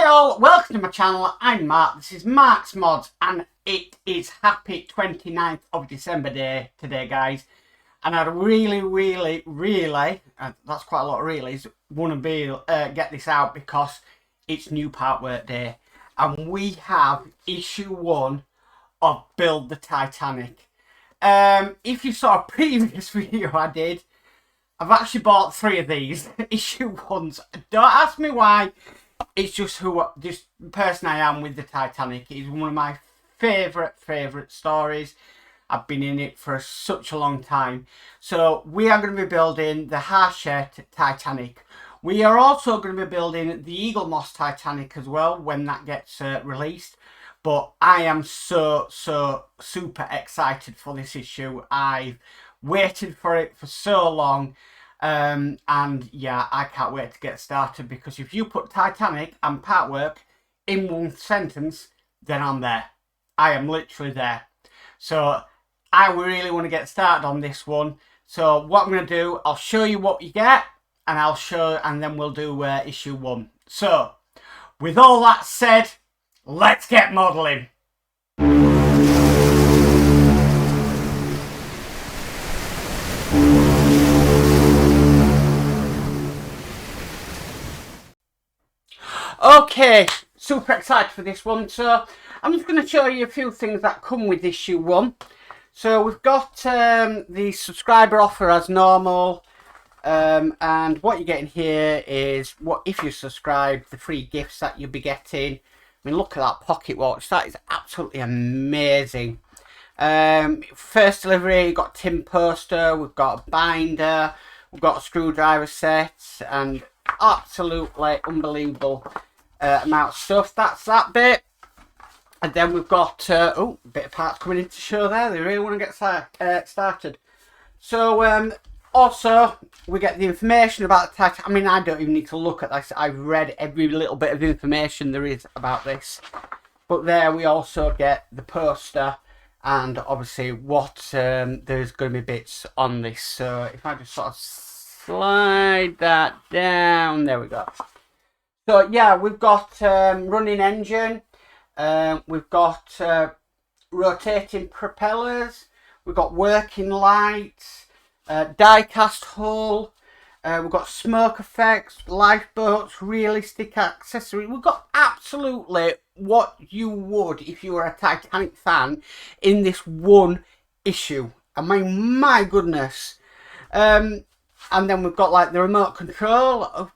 all, welcome to my channel. I'm Mark, this is Mark's Mods, and it is happy 29th of December day today, guys. And I'd really, that's quite a lot of reallys, want to get this out because it's new part work day. And we have issue 1 of Build the Titanic. If you saw a previous video I did, I've actually bought 3 of these issue 1s. Don't ask me why. It's just the person I am with the Titanic. It's one of my favourite stories. I've been in it for such a long time. So we are going to be building the Hachette Titanic. We are also going to be building the Eagle Moss Titanic as well when that gets released. But I am so super excited for this issue. I've waited for it for so long. And yeah, I can't wait to get started, because if you put Titanic and part work in one sentence, then I'm there. I am literally there. So I really want to get started on this one. So what I'm going to do, I'll show you what you get, and then we'll do issue 1. So with all that said, let's get modelling. Okay, super excited for this one. So I'm just going to show you a few things that come with issue 1. So we've got the subscriber offer as normal, and what you're getting here is, what if you subscribe, the free gifts that you'll be getting. I mean, look at that pocket watch, that is absolutely amazing. First delivery, you've got a tin poster, we've got a binder, we've got a screwdriver set, and absolutely unbelievable amount of stuff. That's that bit. And then we've got a bit of parts coming in to show there. They really want to get started. So also we get the information about the Titanic. I mean, I don't even need to look at this. I've read every little bit of information there is about this. But there we also get the poster, and obviously what there's going to be bits on this. So if I just sort of slide that down, there we go. So yeah, we've got running engine, we've got rotating propellers, we've got working lights, die-cast hull, we've got smoke effects, lifeboats, realistic accessories. We've got absolutely what you would if you were a Titanic fan in this one issue. I mean, my goodness. And then we've got like the remote control.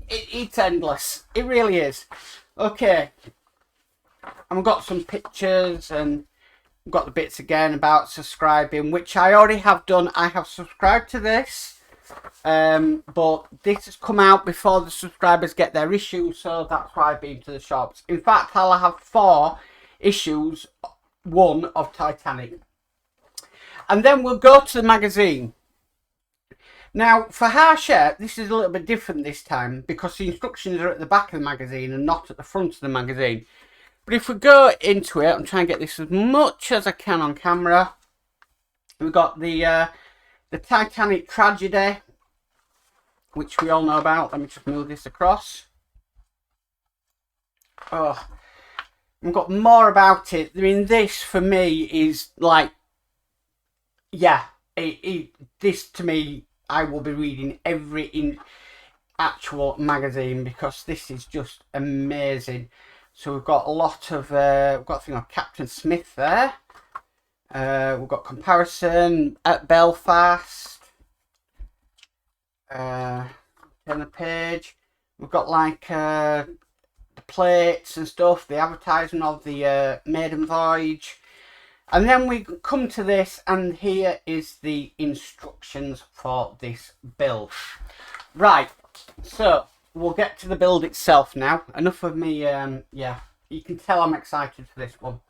It's endless. It really is. Okay. And we've got some pictures, and we've got the bits again about subscribing, which I already have done. I have subscribed to this. But this has come out before the subscribers get their issue, so that's why I've been to the shops. In fact, I'll have 4 issues, 1 of Titanic. And then we'll go to the magazine. Now, for Hachette, this is a little bit different this time, because the instructions are at the back of the magazine and not at the front of the magazine. But if we go into it, I'm trying to get this as much as I can on camera. We've got the Titanic Tragedy, which we all know about. Let me just move this across. Oh, we've got more about it. I mean, this for me is like, yeah, this to me, I will be reading every actual magazine, because this is just amazing. So we've got a lot of, we've got a thing of Captain Smith there. We've got comparison at Belfast. Turn the page. We've got like the plates and stuff, the advertisement of the maiden voyage. And then we come to this, and here is the instructions for this build. Right, so we'll get to the build itself now. Enough of me, yeah, you can tell I'm excited for this one.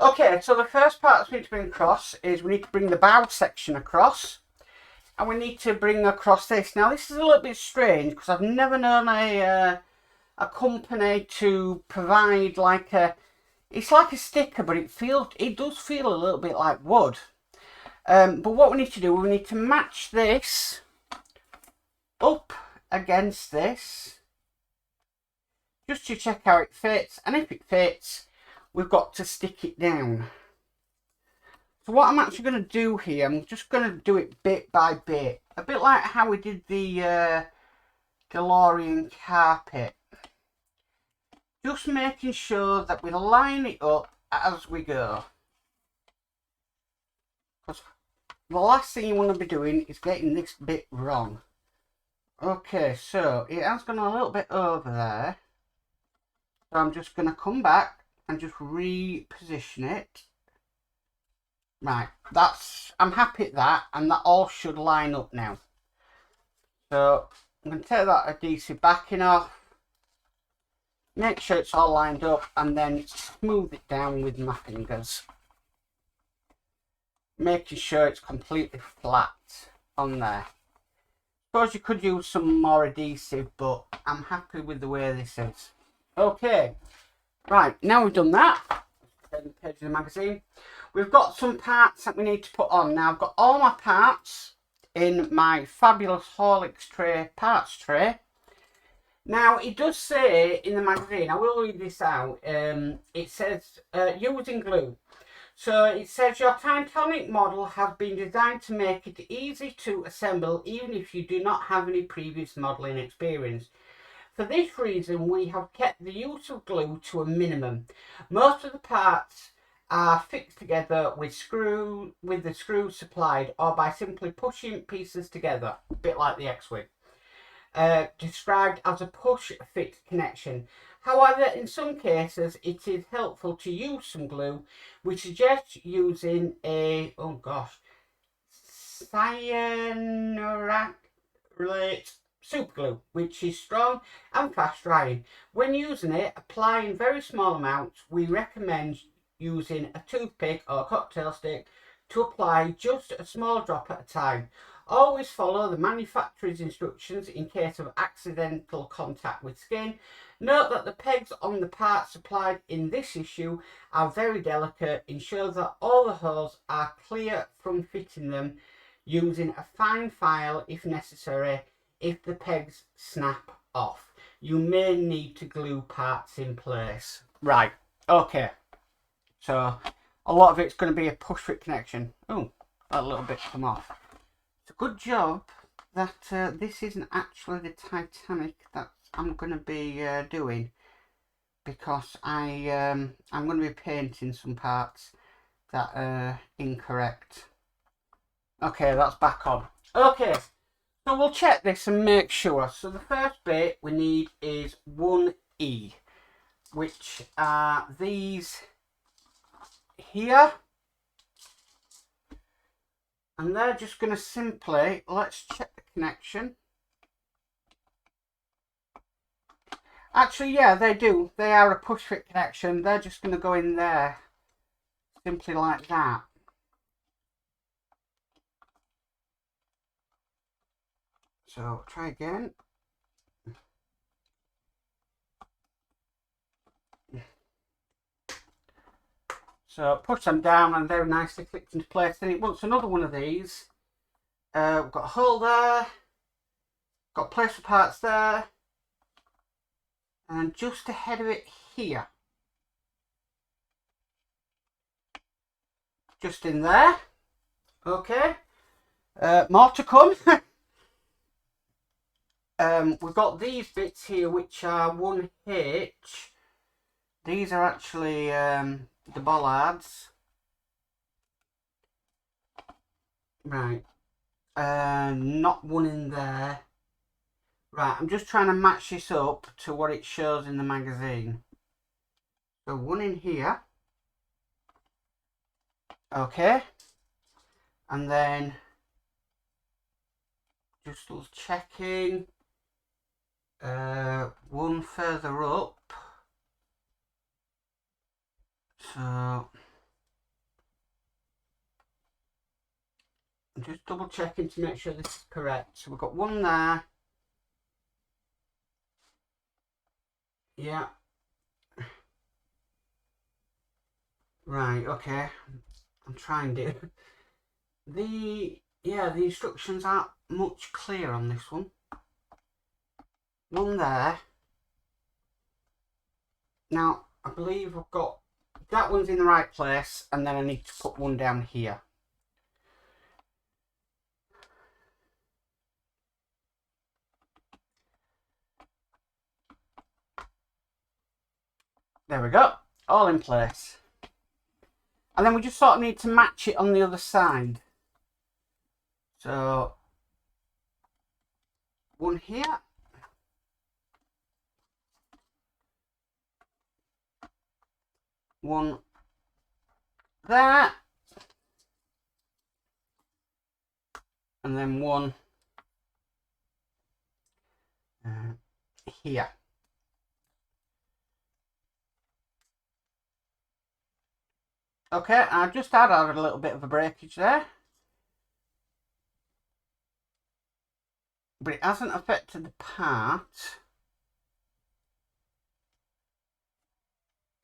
Okay, so the first part that we need to bring across is we need to bring the bow section across. And we need to bring across this. Now, this is a little bit strange, because I've never known a company to provide like a... It's like a sticker, but it does feel a little bit like wood. But what we need to do, we need to match this up against this. just to check how it fits, and if it fits, we've got to stick it down. So what I'm actually going to do here, I'm just going to do it bit by bit, a bit like how we did the DeLorean carpet. Just making sure that we line it up as we go. Because the last thing you want to be doing is getting this bit wrong. Okay, so it has gone a little bit over there. So I'm just going to come back and just reposition it. Right, I'm happy at that, and that all should line up now. So I'm going to take that adhesive backing off. Make sure it's all lined up, and then smooth it down with my fingers. Making sure it's completely flat on there. Suppose you could use some more adhesive, but I'm happy with the way this is. Okay, right, now we've done that, turn the page of the magazine. We've got some parts that we need to put on. Now I've got all my parts in my fabulous Horlicks tray, parts tray. Now, it does say in the magazine, I will read this out, it says using glue. So it says your Titanic model has been designed to make it easy to assemble even if you do not have any previous modelling experience. For this reason, we have kept the use of glue to a minimum. Most of the parts are fixed together with the screws supplied, or by simply pushing pieces together, a bit like the X-Wing. Described as a push-fit connection. However, in some cases, it is helpful to use some glue. We suggest using a, cyanurate super glue, which is strong and fast drying. When using it, apply in very small amounts. We recommend using a toothpick or a cocktail stick to apply just a small drop at a time. Always follow the manufacturer's instructions in case of accidental contact with skin. Note that the pegs on the parts supplied in this issue are very delicate. Ensure that all the holes are clear from fitting them, using a fine file if necessary. If the pegs snap off, you may need to glue parts in place. Right, okay. So a lot of it's going to be a push fit connection. Oh, a little bit come off. It's a good job that this isn't actually the Titanic that I'm going to be doing, because I'm going to be painting some parts that are incorrect. Okay, that's back on. Okay, so we'll check this and make sure. So the first bit we need is 1E, which are these here. And they're just going to simply, let's check the connection. Actually, yeah, they do. They are a push fit connection. They're just going to go in there, simply like that. So, try again. So, push them down and they're nicely clicked into place. Then it wants another one of these. We've got a hole there. Got a place for parts there. And just ahead of it here. Just in there. Okay. More to come. We've got these bits here, which are 1H. These are actually the Bollards. Right. Not one in there. Right, I'm just trying to match this up to what it shows in the magazine. So one in here. Okay. And then just checking. One further up. So I'm just double checking to make sure this is correct. So we've got one there. Yeah. Right, okay. I'm trying to. The instructions aren't much clear on this one. One there. Now, I believe I've got that one's in the right place, and then I need to put one down here. There we go, all in place. And then we just sort of need to match it on the other side. So, one here. One there. And then one here. Okay, I've just added a little bit of a breakage there. But it hasn't affected the part.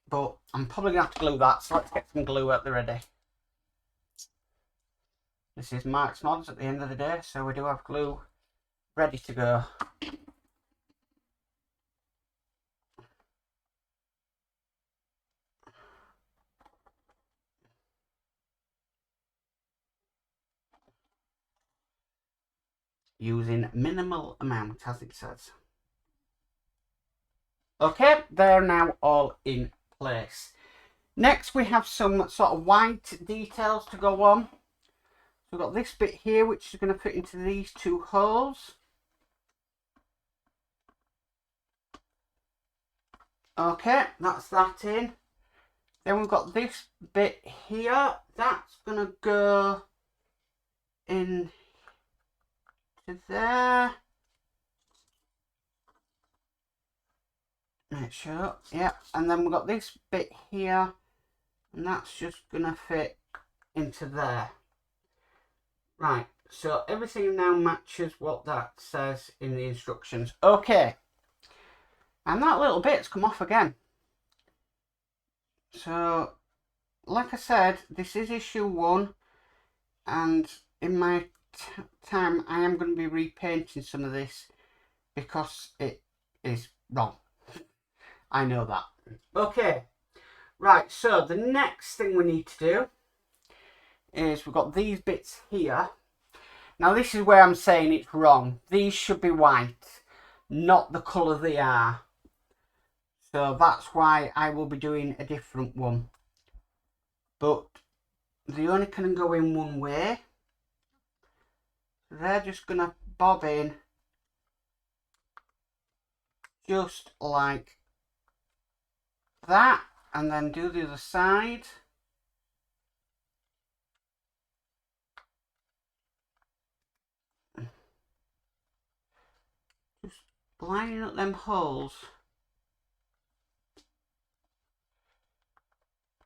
But I'm probably going to have to glue that, so let's get some glue at the ready. This is Mark's Modz at the end of the day, so we do have glue ready to go. Using minimal amount, as it says. Okay, they're now all in place. Next, we have some sort of white details to go on. So we've got this bit here, which is going to fit into these two holes. Okay, that's that in. Then we've got this bit here. That's going to go in to there. Make sure, yeah. And then we've got this bit here, and that's just going to fit into there. Right, so everything now matches what that says in the instructions. Okay, and that little bit's come off again. So, like I said, this is issue 1, and in my time I am going to be repainting some of this because it is wrong. I know that. Okay, right, so the next thing we need to do is we've got these bits here. Now this is where I'm saying it's wrong. These should be white, not the colour they are. So that's why I will be doing a different one. But they only can go in one way. They're just going to bob in just like that, and then do the other side. Just lining up them holes,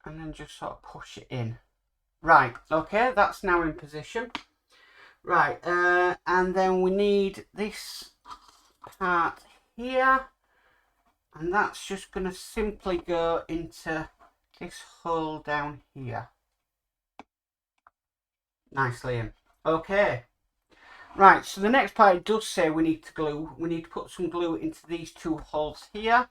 and then just sort of push it in. Right, okay, that's now in position. Right, and then we need this part here, and that's just going to simply go into this hole down here. Nicely in. Okay. Right, so the next part, it does say we need to glue. We need to put some glue into these two holes here.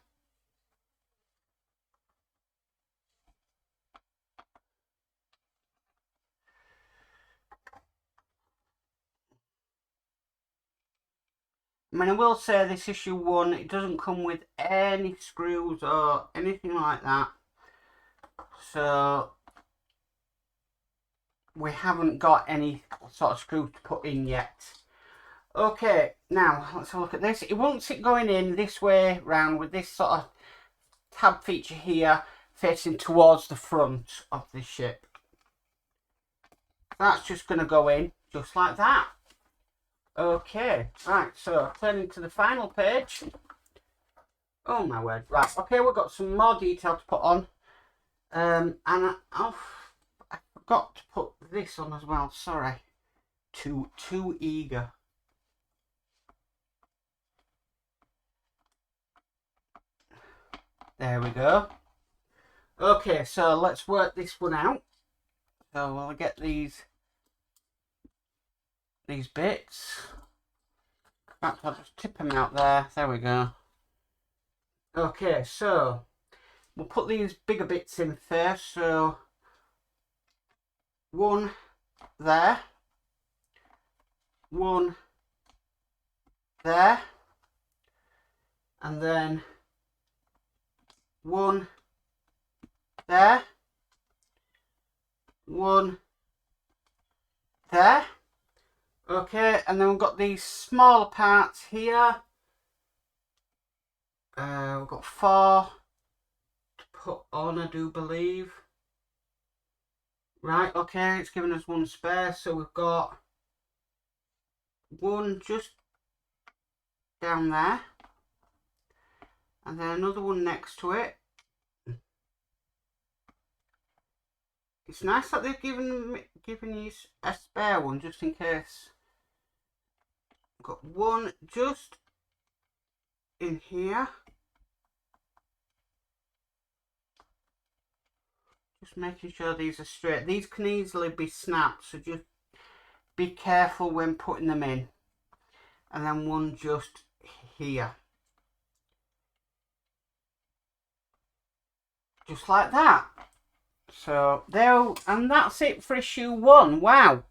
I mean, I will say this issue 1, it doesn't come with any screws or anything like that. So, we haven't got any sort of screws to put in yet. Okay, now, let's have a look at this. It wants it going in this way round with this sort of tab feature here facing towards the front of the ship. That's just going to go in just like that. Okay, right, so turning to the final page. Oh my word, right, okay, we've got some more detail to put on. And I forgot to put this on as well, sorry. Too eager. There we go. Okay, so let's work this one out. So we'll get these bits. Perhaps I'll just tip them out there. There we go. Okay, so we'll put these bigger bits in first. So one there, one there, and then one there, one there. Okay, and then we've got these smaller parts here. We've got 4 to put on, I do believe. Right, okay, it's giving us 1 spare, so we've got 1 just down there, and then another 1 next to it. It's nice that they've given you a spare 1 just in case. We've got 1 just in here. Just making sure these are straight. These can easily be snapped, so just be careful when putting them in. And then 1 just here. Just like that. So there, and that's it for issue 1. Wow.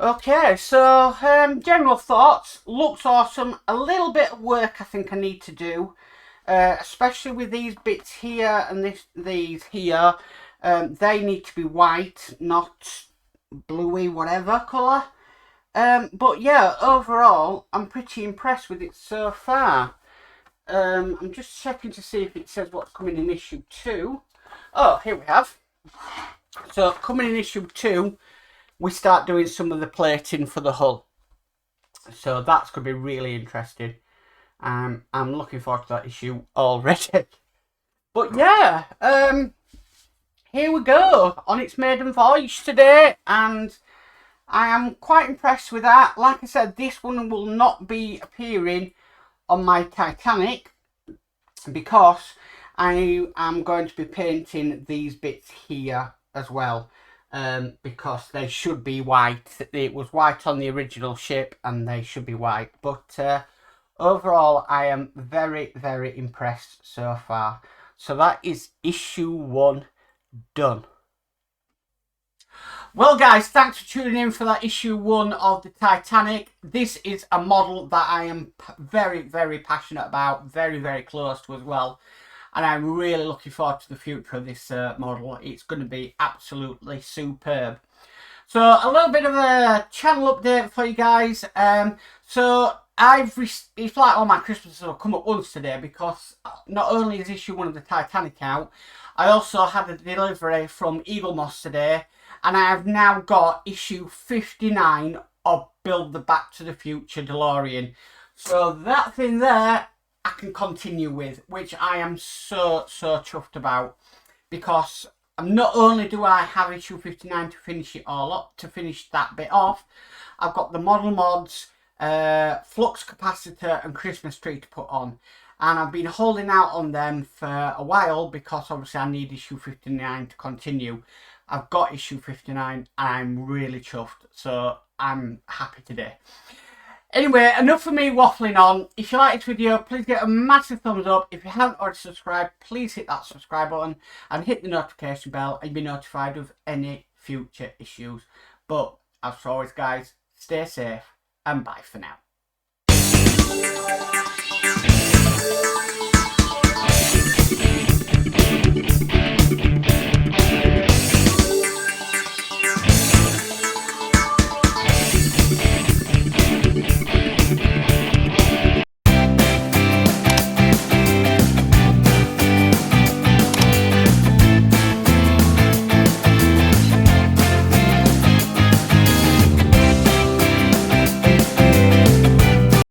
Okay, so general thoughts. Looks awesome. A little bit of work I think I need to do. Especially with these bits here and these here. They need to be white, not bluey, whatever colour. But yeah, overall, I'm pretty impressed with it so far. I'm just checking to see if it says what's coming in issue 2. Oh, here we have. So, coming in issue 2, we start doing some of the plating for the hull. So, that's going to be really interesting. I'm looking forward to that issue already. But yeah, here we go on its maiden voyage today, and I am quite impressed with that. Like I said, this one will not be appearing on my Titanic because I am going to be painting these bits here as well, because they should be white. It was white on the original ship and they should be white, but overall I am very, very impressed so far. So that is issue 1 done. Well guys, thanks for tuning in for that issue 1 of the Titanic. This is a model that I am very, very passionate about, very, very close to as well. And I'm really looking forward to the future of this model. It's going to be absolutely superb. So a little bit of a channel update for you guys. So it's like all my Christmases have come up once today, because not only is issue 1 of the Titanic out, I also had a delivery from Eaglemoss today, and I have now got issue 59 of Build the Back to the Future DeLorean. So that thing there I can continue with, which I am so chuffed about, because not only do I have issue 59 to finish it all up, to finish that bit off, I've got the model mods, flux capacitor and Christmas tree to put on, and I've been holding out on them for a while because obviously I need issue 59 to continue. I've got issue 59 and I'm really chuffed, so I'm happy today. Anyway, enough of me waffling on. If you like this video, please give it a massive thumbs up. If you haven't already subscribed, please hit that subscribe button and hit the notification bell and be notified of any future issues. But as always guys, stay safe and bye for now.